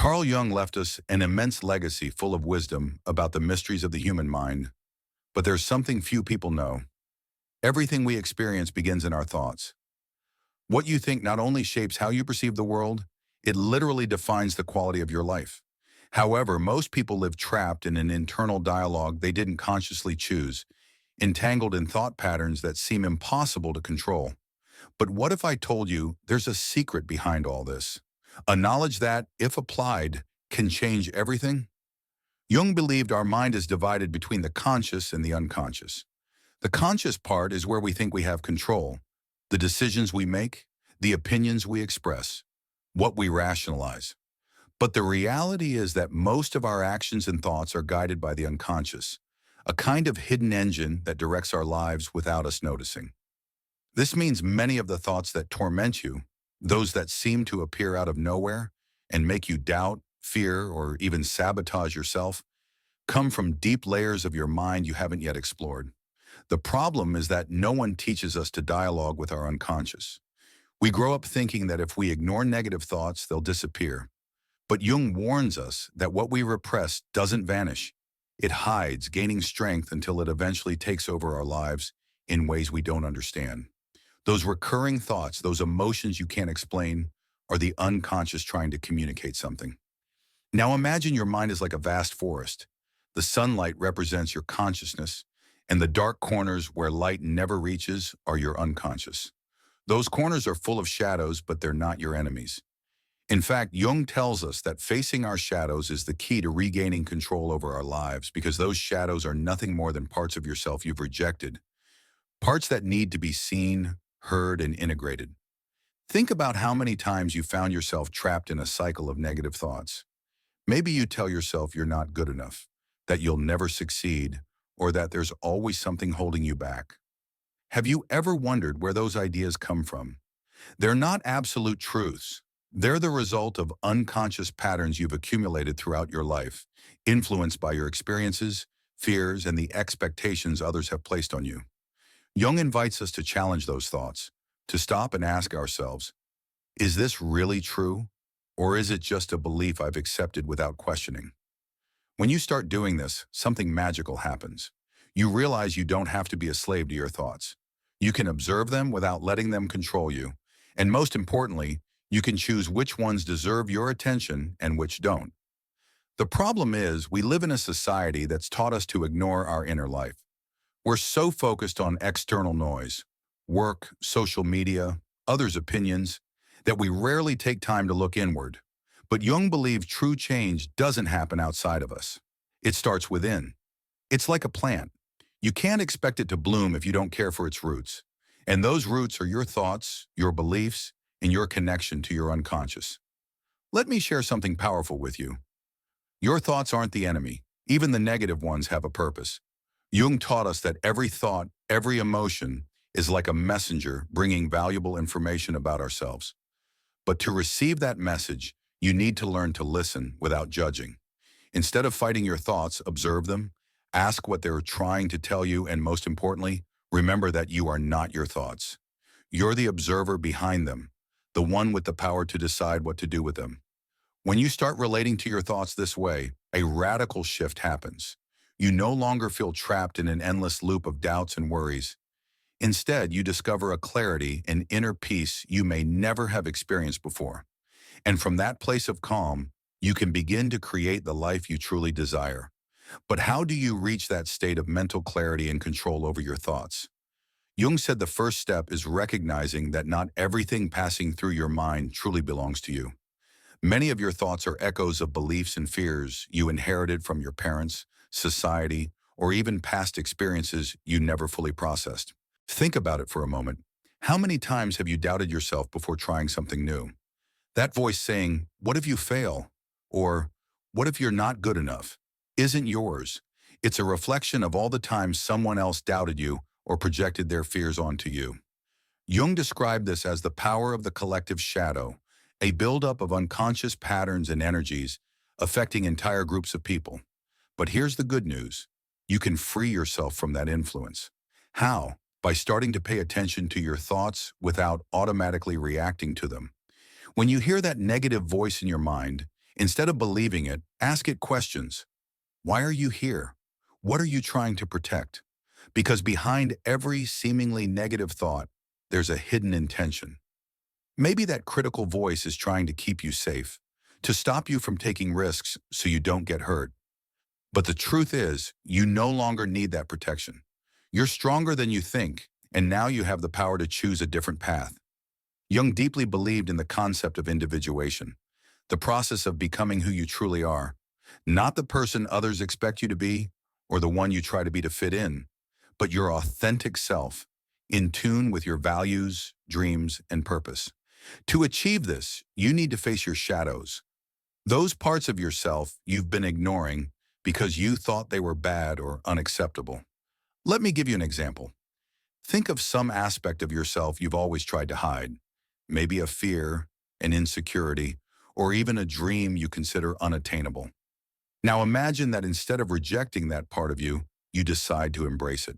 Carl Jung left us an immense legacy full of wisdom about the mysteries of the human mind, but there's something few people know. Everything we experience begins in our thoughts. What you think not only shapes how you perceive the world, it literally defines the quality of your life. However, most people live trapped in an internal dialogue they didn't consciously choose, entangled in thought patterns that seem impossible to control. But what if I told you there's a secret behind all this? A knowledge that, if applied, can change everything? Jung believed our mind is divided between the conscious and the unconscious. The conscious part is where we think we have control, the decisions we make, the opinions we express, what we rationalize. But the reality is that most of our actions and thoughts are guided by the unconscious, a kind of hidden engine that directs our lives without us noticing. This means many of the thoughts that torment you, those that seem to appear out of nowhere and make you doubt, fear, or even sabotage yourself, come from deep layers of your mind you haven't yet explored. The problem is that no one teaches us to dialogue with our unconscious. We grow up thinking that if we ignore negative thoughts, they'll disappear. But Jung warns us that what we repress doesn't vanish. It hides, gaining strength until it eventually takes over our lives in ways we don't understand. Those recurring thoughts, those emotions you can't explain, are the unconscious trying to communicate something. Now imagine your mind is like a vast forest. The sunlight represents your consciousness, and the dark corners where light never reaches are your unconscious. Those corners are full of shadows, but they're not your enemies. In fact, Jung tells us that facing our shadows is the key to regaining control over our lives, because those shadows are nothing more than parts of yourself you've rejected, parts that need to be seen, heard, and integrated. Think about how many times you found yourself trapped in a cycle of negative thoughts. Maybe you tell yourself you're not good enough, that you'll never succeed, or that there's always something holding you back. Have you ever wondered where those ideas come from? They're not absolute truths. They're the result of unconscious patterns you've accumulated throughout your life, influenced by your experiences, fears, and the expectations others have placed on you. Jung invites us to challenge those thoughts, to stop and ask ourselves, is this really true? Or is it just a belief I've accepted without questioning? When you start doing this, something magical happens. You realize you don't have to be a slave to your thoughts. You can observe them without letting them control you. And most importantly, you can choose which ones deserve your attention and which don't. The problem is, we live in a society that's taught us to ignore our inner life. We're so focused on external noise, work, social media, others' opinions, that we rarely take time to look inward. But Jung believed true change doesn't happen outside of us. It starts within. It's like a plant. You can't expect it to bloom if you don't care for its roots. And those roots are your thoughts, your beliefs, and your connection to your unconscious. Let me share something powerful with you. Your thoughts aren't the enemy. Even the negative ones have a purpose. Jung taught us that every thought, every emotion is like a messenger bringing valuable information about ourselves. But to receive that message, you need to learn to listen without judging. Instead of fighting your thoughts, observe them, ask what they're trying to tell you, and most importantly, remember that you are not your thoughts. You're the observer behind them, the one with the power to decide what to do with them. When you start relating to your thoughts this way, a radical shift happens. You no longer feel trapped in an endless loop of doubts and worries. Instead, you discover a clarity and inner peace you may never have experienced before. And from that place of calm, you can begin to create the life you truly desire. But how do you reach that state of mental clarity and control over your thoughts? Jung said the first step is recognizing that not everything passing through your mind truly belongs to you. Many of your thoughts are echoes of beliefs and fears you inherited from your parents, society, or even past experiences you never fully processed. Think about it for a moment. How many times have you doubted yourself before trying something new? That voice saying, "What if you fail?" Or, "What if you're not good enough?" isn't yours. It's a reflection of all the times someone else doubted you or projected their fears onto you. Jung described this as the power of the collective shadow, a buildup of unconscious patterns and energies affecting entire groups of people. But here's the good news. You can free yourself from that influence. How? By starting to pay attention to your thoughts without automatically reacting to them. When you hear that negative voice in your mind, Instead of believing it, ask it questions. Why are you here? What are you trying to protect? Because behind every seemingly negative thought, there's a hidden intention. Maybe that critical voice is trying to keep you safe, to stop you from taking risks so you don't get hurt. But the truth is, you no longer need that protection. You're stronger than you think, and now you have the power to choose a different path. Jung deeply believed in the concept of individuation, the process of becoming who you truly are, not the person others expect you to be or the one you try to be to fit in, but your authentic self, in tune with your values, dreams, and purpose. To achieve this, you need to face your shadows, those parts of yourself you've been ignoring because you thought they were bad or unacceptable. Let me give you an example. Think of some aspect of yourself you've always tried to hide, maybe a fear, an insecurity, or even a dream you consider unattainable. Now imagine that instead of rejecting that part of you, you decide to embrace it.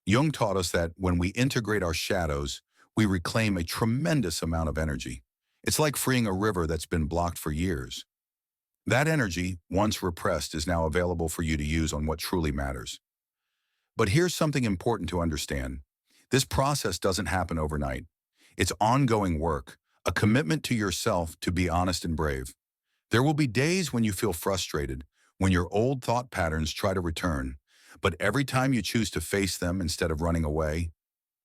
Jung taught us that when we integrate our shadows, we reclaim a tremendous amount of energy. It's like freeing a river that's been blocked for years. That energy, once repressed, is now available for you to use on what truly matters. But here's something important to understand. This process doesn't happen overnight. It's ongoing work, a commitment to yourself to be honest and brave. There will be days when you feel frustrated, when your old thought patterns try to return, but every time you choose to face them instead of running away,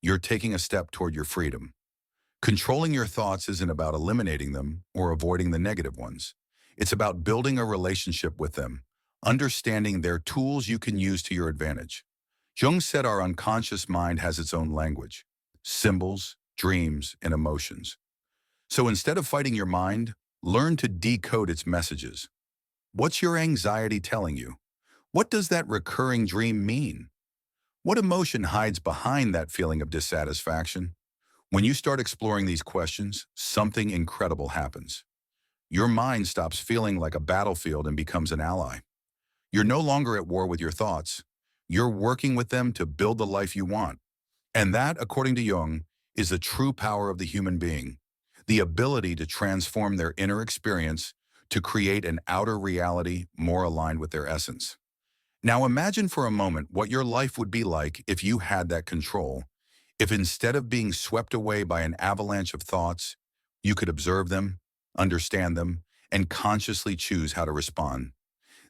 you're taking a step toward your freedom. Controlling your thoughts isn't about eliminating them or avoiding the negative ones. It's about building a relationship with them, understanding they're tools you can use to your advantage. Jung said our unconscious mind has its own language, symbols, dreams, and emotions. So instead of fighting your mind, learn to decode its messages. What's your anxiety telling you? What does that recurring dream mean? What emotion hides behind that feeling of dissatisfaction? When you start exploring these questions, something incredible happens. Your mind stops feeling like a battlefield and becomes an ally. You're no longer at war with your thoughts. You're working with them to build the life you want. And that, according to Jung, is the true power of the human being, the ability to transform their inner experience to create an outer reality more aligned with their essence. Now imagine for a moment what your life would be like if you had that control, if instead of being swept away by an avalanche of thoughts, you could observe them, understand them, and consciously choose how to respond.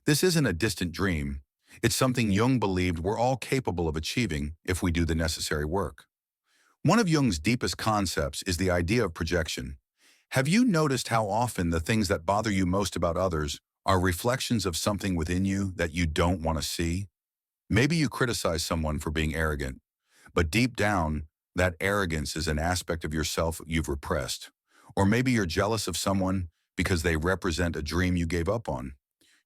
This isn't a distant dream. It's something Jung believed we're all capable of achieving if we do the necessary work. One of Jung's deepest concepts is the idea of projection. Have you noticed how often the things that bother you most about others are reflections of something within you that you don't want to see? Maybe you criticize someone for being arrogant, but deep down, that arrogance is an aspect of yourself you've repressed. Or maybe you're jealous of someone because they represent a dream you gave up on.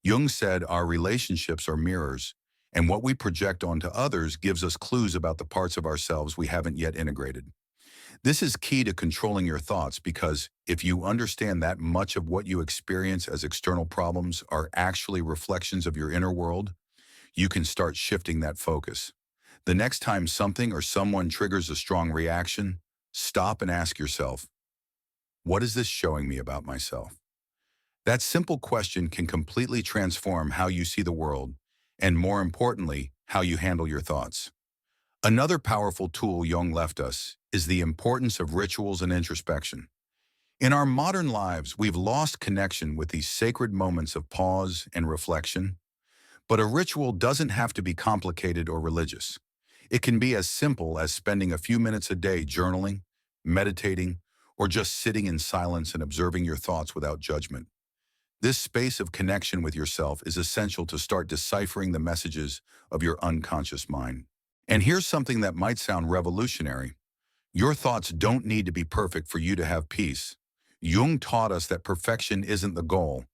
Jung said our relationships are mirrors, and what we project onto others gives us clues about the parts of ourselves we haven't yet integrated. This is key to controlling your thoughts because if you understand that much of what you experience as external problems are actually reflections of your inner world, you can start shifting that focus. The next time something or someone triggers a strong reaction, stop and ask yourself, what is this showing me about myself? That simple question can completely transform how you see the world, and more importantly, how you handle your thoughts. Another powerful tool Jung left us is the importance of rituals and introspection. In our modern lives, we've lost connection with these sacred moments of pause and reflection, but a ritual doesn't have to be complicated or religious. It can be as simple as spending a few minutes a day journaling, meditating, or just sitting in silence and observing your thoughts without judgment. This space of connection with yourself is essential to start deciphering the messages of your unconscious mind. And here's something that might sound revolutionary. Your thoughts don't need to be perfect for you to have peace. Jung taught us that perfection isn't the goal.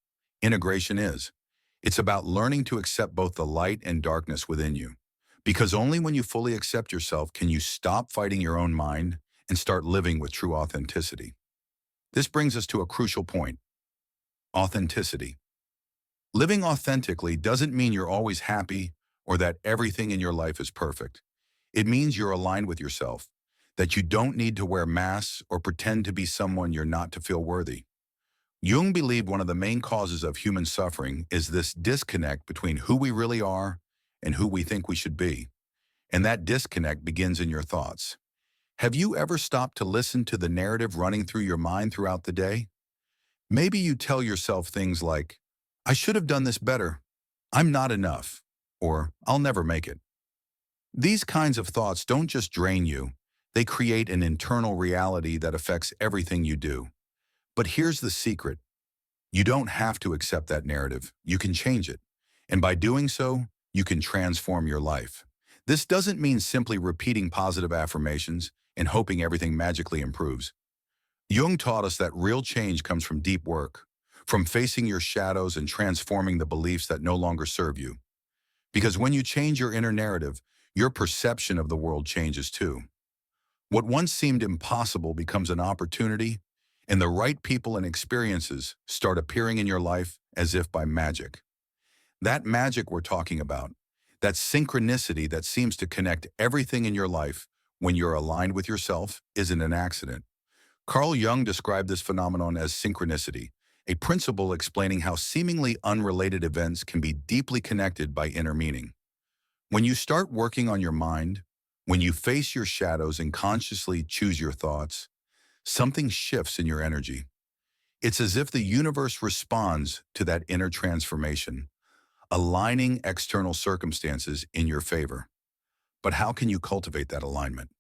Integration is. It's about learning to accept both the light and darkness within you. Because only when you fully accept yourself can you stop fighting your own mind and start living with true authenticity. This brings us to a crucial point. Authenticity. Living authentically doesn't mean you're always happy or that everything in your life is perfect. It means you're aligned with yourself, that you don't need to wear masks or pretend to be someone you're not to feel worthy. Jung believed one of the main causes of human suffering is this disconnect between who we really are and who we think we should be. And that disconnect begins in your thoughts. Have you ever stopped to listen to the narrative running through your mind throughout the day? Maybe you tell yourself things like, I should have done this better, I'm not enough, or I'll never make it. These kinds of thoughts don't just drain you, they create an internal reality that affects everything you do. But here's the secret. You don't have to accept that narrative. You can change it. And by doing so, you can transform your life. This doesn't mean simply repeating positive affirmations and hoping everything magically improves. Jung taught us that real change comes from deep work, from facing your shadows and transforming the beliefs that no longer serve you. Because when you change your inner narrative, your perception of the world changes too. What once seemed impossible becomes an opportunity, and the right people and experiences start appearing in your life as if by magic. That magic we're talking about, that synchronicity that seems to connect everything in your life when you're aligned with yourself, isn't an accident. Carl Jung described this phenomenon as synchronicity, a principle explaining how seemingly unrelated events can be deeply connected by inner meaning. When you start working on your mind, when you face your shadows and consciously choose your thoughts, something shifts in your energy. It's as if the universe responds to that inner transformation, aligning external circumstances in your favor. But how can you cultivate that alignment?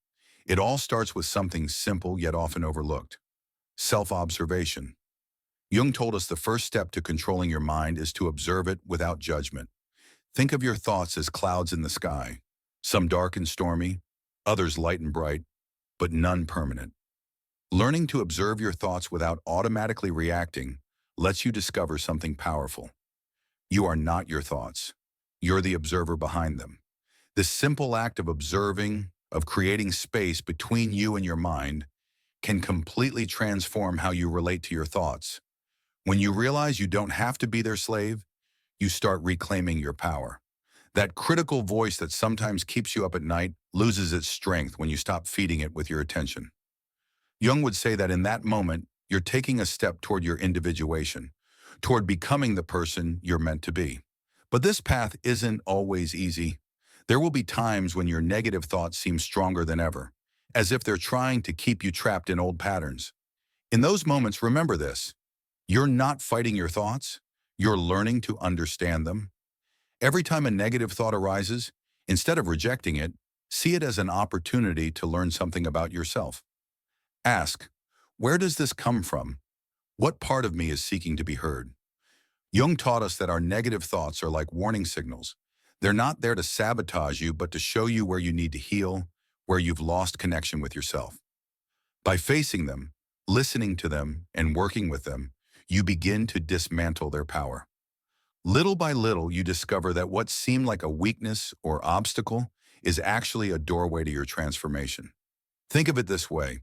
It all starts with something simple yet often overlooked: self-observation. Jung told us the first step to controlling your mind is to observe it without judgment. Think of your thoughts as clouds in the sky, some dark and stormy, others light and bright, but none permanent. Learning to observe your thoughts without automatically reacting lets you discover something powerful. You are not your thoughts. You're the observer behind them. This simple act of observing, of creating space between you and your mind, can completely transform how you relate to your thoughts. When you realize you don't have to be their slave, you start reclaiming your power. That critical voice that sometimes keeps you up at night loses its strength when you stop feeding it with your attention. Jung would say that in that moment, you're taking a step toward your individuation, toward becoming the person you're meant to be. But this path isn't always easy. There will be times when your negative thoughts seem stronger than ever, as if they're trying to keep you trapped in old patterns. In those moments, remember this: you're not fighting your thoughts, you're learning to understand them. Every time a negative thought arises, instead of rejecting it, see it as an opportunity to learn something about yourself. Ask, where does this come from? What part of me is seeking to be heard? Jung taught us that our negative thoughts are like warning signals. They're not there to sabotage you, but to show you where you need to heal, where you've lost connection with yourself. By facing them, listening to them, and working with them, you begin to dismantle their power. Little by little, you discover that what seemed like a weakness or obstacle is actually a doorway to your transformation. Think of it this way: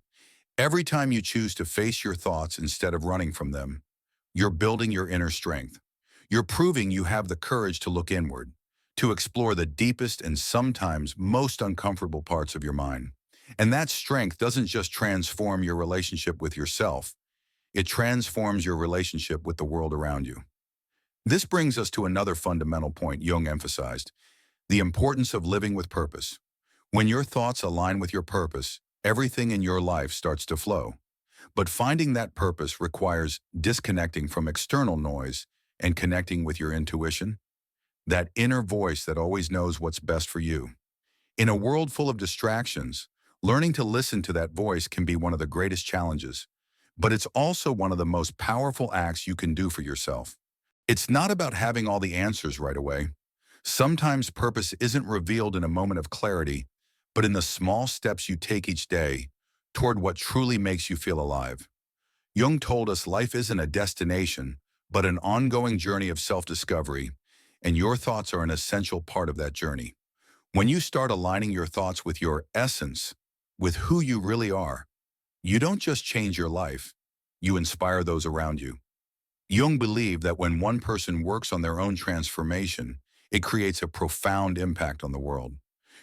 every time you choose to face your thoughts instead of running from them, you're building your inner strength. You're proving you have the courage to look inward, to explore the deepest and sometimes most uncomfortable parts of your mind. And that strength doesn't just transform your relationship with yourself, it transforms your relationship with the world around you. This brings us to another fundamental point Jung emphasized: the importance of living with purpose. When your thoughts align with your purpose, everything in your life starts to flow. But finding that purpose requires disconnecting from external noise and connecting with your intuition, that inner voice that always knows what's best for you. In a world full of distractions, learning to listen to that voice can be one of the greatest challenges, but it's also one of the most powerful acts you can do for yourself. It's not about having all the answers right away. Sometimes purpose isn't revealed in a moment of clarity, but in the small steps you take each day toward what truly makes you feel alive. Jung told us life isn't a destination, but an ongoing journey of self-discovery, and your thoughts are an essential part of that journey. When you start aligning your thoughts with your essence, with who you really are, you don't just change your life, you inspire those around you. Jung believed that when one person works on their own transformation, it creates a profound impact on the world.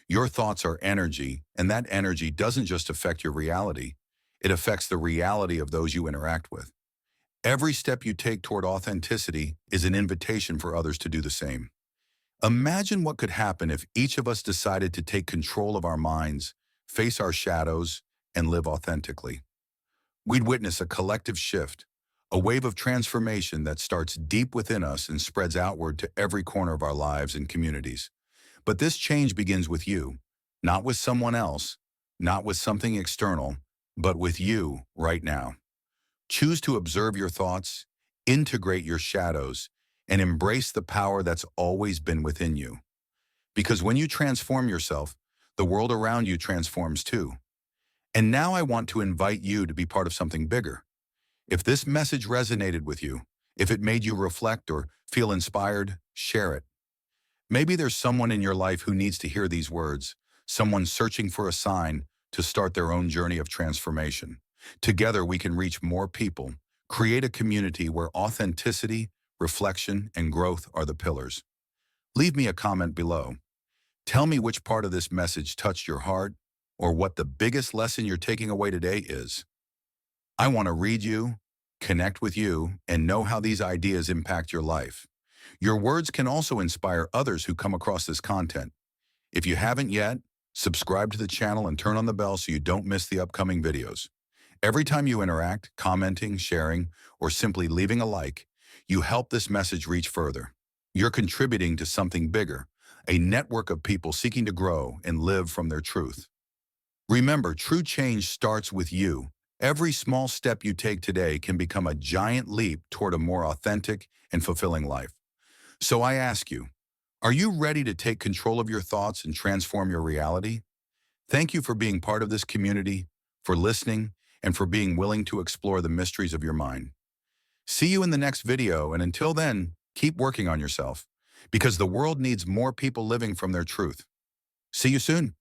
Your thoughts are energy, and that energy doesn't just affect your reality, it affects the reality of those you interact with. Every step you take toward authenticity is an invitation for others to do the same. Imagine what could happen if each of us decided to take control of our minds, face our shadows, and live authentically. We'd witness a collective shift, a wave of transformation that starts deep within us and spreads outward to every corner of our lives and communities. But this change begins with you, not with someone else, not with something external, but with you right now. Choose to observe your thoughts, integrate your shadows, and embrace the power that's always been within you. Because when you transform yourself, the world around you transforms too. And now I want to invite you to be part of something bigger. If this message resonated with you, if it made you reflect or feel inspired, share it. Maybe there's someone in your life who needs to hear these words, someone searching for a sign to start their own journey of transformation. Together, we can reach more people, create a community where authenticity, reflection, and growth are the pillars. Leave me a comment below. Tell me which part of this message touched your heart or what the biggest lesson you're taking away today is. I want to read you, connect with you, and know how these ideas impact your life. Your words can also inspire others who come across this content. If you haven't yet, subscribe to the channel and turn on the bell so you don't miss the upcoming videos. Every time you interact, commenting, sharing, or simply leaving a like, you help this message reach further. You're contributing to something bigger, a network of people seeking to grow and live from their truth. Remember, true change starts with you. Every small step you take today can become a giant leap toward a more authentic and fulfilling life. So I ask you, are you ready to take control of your thoughts and transform your reality? Thank you for being part of this community, for listening, and for being willing to explore the mysteries of your mind. See you in the next video, and until then, keep working on yourself, because the world needs more people living from their truth. See you soon.